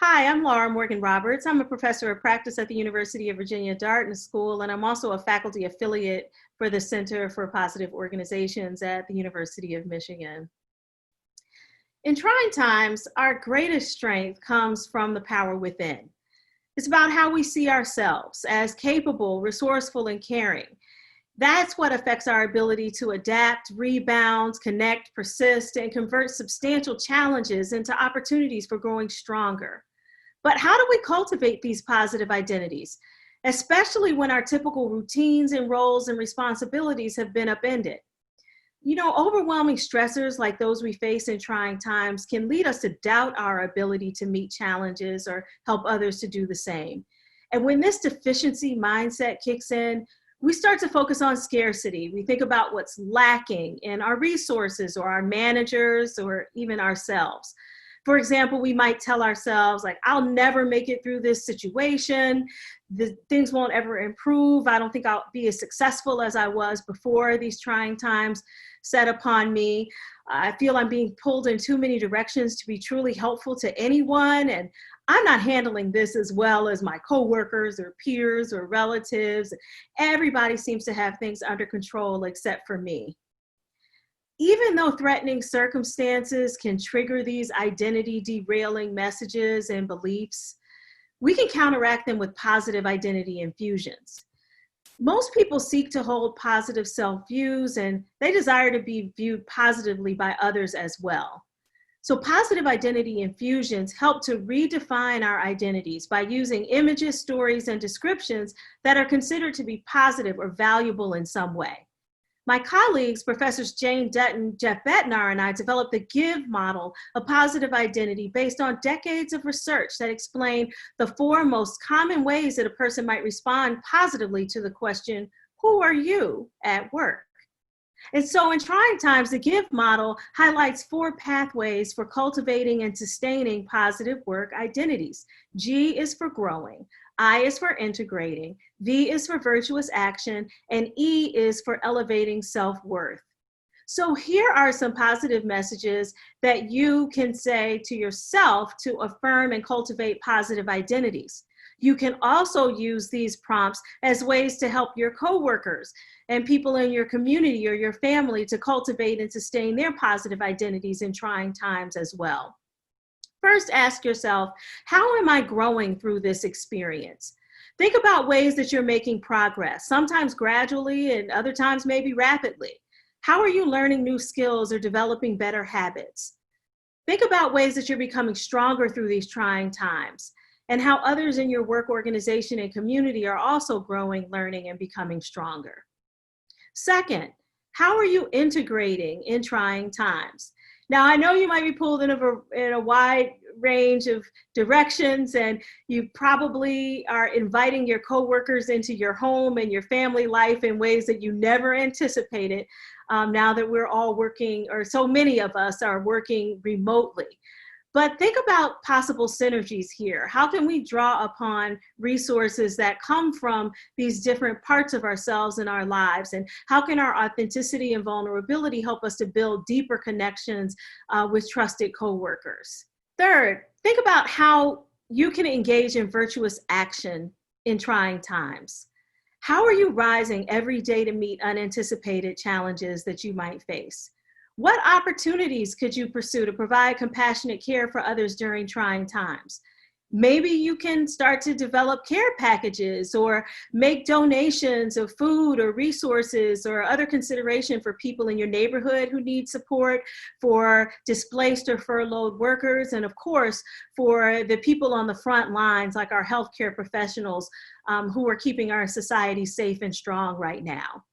Hi, I'm Laura Morgan Roberts. I'm a professor of practice at the University of Virginia Darden School, and I'm also a faculty affiliate for the Center for Positive Organizations at the University of Michigan. In trying times, our greatest strength comes from the power within. It's about how we see ourselves as capable, resourceful, and caring. That's what affects our ability to adapt, rebound, connect, persist, and convert substantial challenges into opportunities for growing stronger. But how do we cultivate these positive identities, especially when our typical routines and roles and responsibilities have been upended? Overwhelming stressors like those we face in trying times can lead us to doubt our ability to meet challenges or help others to do the same. And when this deficiency mindset kicks in, we start to focus on scarcity. We think about what's lacking in our resources or our managers or even ourselves. For example, we might tell ourselves, like, I'll never make it through this situation. Things won't ever improve. I don't think I'll be as successful as I was before these trying times set upon me. I feel I'm being pulled in too many directions to be truly helpful to anyone. And I'm not handling this as well as my coworkers or peers or relatives. Everybody seems to have things under control except for me. Even though threatening circumstances can trigger these identity derailing messages and beliefs, we can counteract them with positive identity infusions. Most people seek to hold positive self-views, and they desire to be viewed positively by others as well. So positive identity infusions help to redefine our identities by using images, stories, and descriptions that are considered to be positive or valuable in some way. My colleagues, Professors Jane Dutton, Jeff Bednar, and I developed the G.I.V.E model of positive identity based on decades of research that explain the four most common ways that a person might respond positively to the question, who are you at work? And so in trying times, the G.I.V.E model highlights four pathways for cultivating and sustaining positive work identities. G is for growing, I is for integrating, V is for virtuous action, and E is for elevating self-worth. So here are some positive messages that you can say to yourself to affirm and cultivate positive identities. You can also use these prompts as ways to help your coworkers and people in your community or your family to cultivate and sustain their positive identities in trying times as well. First, ask yourself, how am I growing through this experience? Think about ways that you're making progress, sometimes gradually and other times maybe rapidly. How are you learning new skills or developing better habits? Think about ways that you're becoming stronger through these trying times and how others in your work organization and community are also growing, learning, and becoming stronger. Second, how are you integrating in trying times? Now, I know you might be pulled in a wide range of directions, and you probably are inviting your coworkers into your home and your family life in ways that you never anticipated now that we're all working, or so many of us are working remotely. But think about possible synergies here. How can we draw upon resources that come from these different parts of ourselves and our lives? And how can our authenticity and vulnerability help us to build deeper connections with trusted coworkers? Third, think about how you can engage in virtuous action in trying times. How are you rising every day to meet unanticipated challenges that you might face? What opportunities could you pursue to provide compassionate care for others during trying times? Maybe you can start to develop care packages or make donations of food or resources or other consideration for people in your neighborhood who need support, for displaced or furloughed workers, and of course, for the people on the front lines, like our healthcare professionals who are keeping our society safe and strong right now.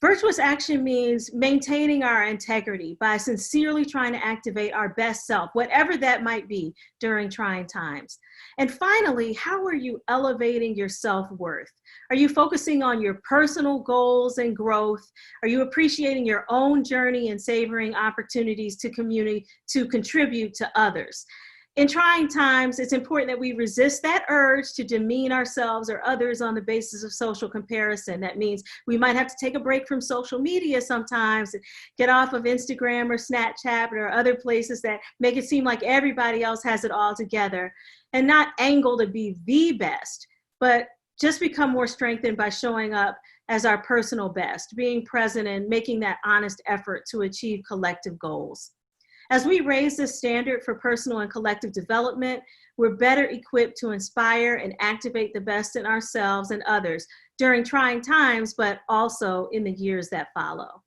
Virtuous action means maintaining our integrity by sincerely trying to activate our best self, whatever that might be during trying times. And finally, how are you elevating your self-worth? Are you focusing on your personal goals and growth? Are you appreciating your own journey and savoring opportunities to contribute to others? In trying times, it's important that we resist that urge to demean ourselves or others on the basis of social comparison. That means we might have to take a break from social media sometimes, get off of Instagram or Snapchat or other places that make it seem like everybody else has it all together, and not angle to be the best, but just become more strengthened by showing up as our personal best, being present and making that honest effort to achieve collective goals. As we raise the standard for personal and collective development, we're better equipped to inspire and activate the best in ourselves and others during trying times, but also in the years that follow.